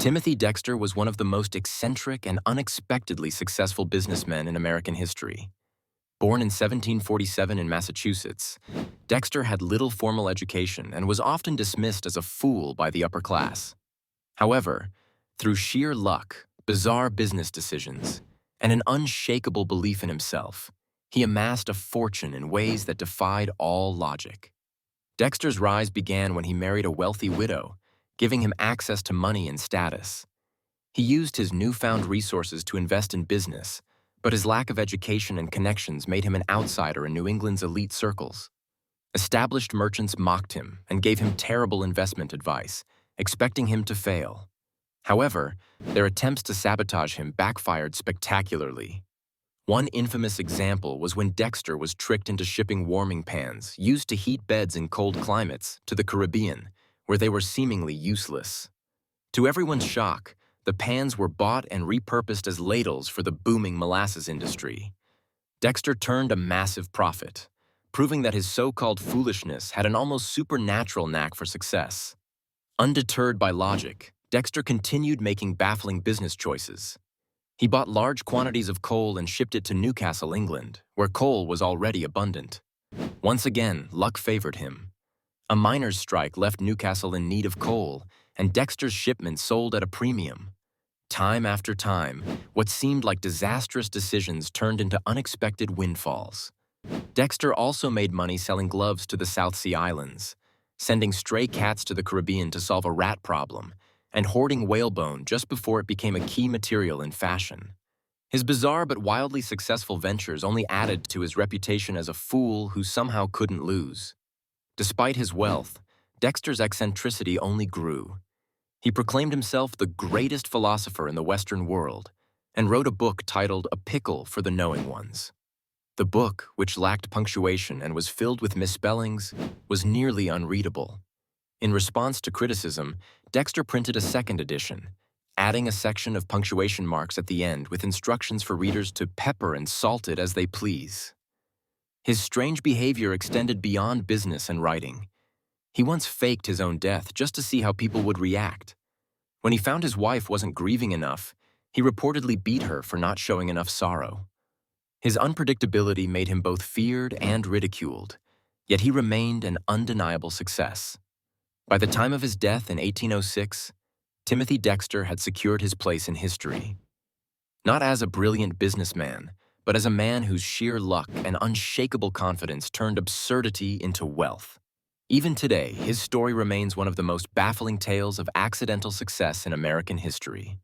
Timothy Dexter was one of the most eccentric and unexpectedly successful businessmen in American history. Born in 1747 in Massachusetts, Dexter had little formal education and was often dismissed as a fool by the upper class. However, through sheer luck, bizarre business decisions, and an unshakable belief in himself, he amassed a fortune in ways that defied all logic. Dexter's rise began when he married a wealthy widow, giving him access to money and status. He used his newfound resources to invest in business, but his lack of education and connections made him an outsider in New England's elite circles. Established merchants mocked him and gave him terrible investment advice, expecting him to fail. However, their attempts to sabotage him backfired spectacularly. One infamous example was when Dexter was tricked into shipping warming pans used to heat beds in cold climates to the Caribbean, where they were seemingly useless. To everyone's shock, the pans were bought and repurposed as ladles for the booming molasses industry. Dexter turned a massive profit, proving that his so-called foolishness had an almost supernatural knack for success. Undeterred by logic, Dexter continued making baffling business choices. He bought large quantities of coal and shipped it to Newcastle, England, where coal was already abundant. Once again, luck favored him. A miners' strike left Newcastle in need of coal, and Dexter's shipments sold at a premium. Time after time, what seemed like disastrous decisions turned into unexpected windfalls. Dexter also made money selling gloves to the South Sea Islands, sending stray cats to the Caribbean to solve a rat problem, and hoarding whalebone just before it became a key material in fashion. His bizarre but wildly successful ventures only added to his reputation as a fool who somehow couldn't lose. Despite his wealth, Dexter's eccentricity only grew. He proclaimed himself the greatest philosopher in the Western world and wrote a book titled A Pickle for the Knowing Ones. The book, which lacked punctuation and was filled with misspellings, was nearly unreadable. In response to criticism, Dexter printed a second edition, adding a section of punctuation marks at the end with instructions for readers to pepper and salt it as they please. His strange behavior extended beyond business and writing. He once faked his own death just to see how people would react. When he found his wife wasn't grieving enough, he reportedly beat her for not showing enough sorrow. His unpredictability made him both feared and ridiculed, yet he remained an undeniable success. By the time of his death in 1806, Timothy Dexter had secured his place in history. Not as a brilliant businessman, but as a man whose sheer luck and unshakable confidence turned absurdity into wealth. Even today, his story remains one of the most baffling tales of accidental success in American history.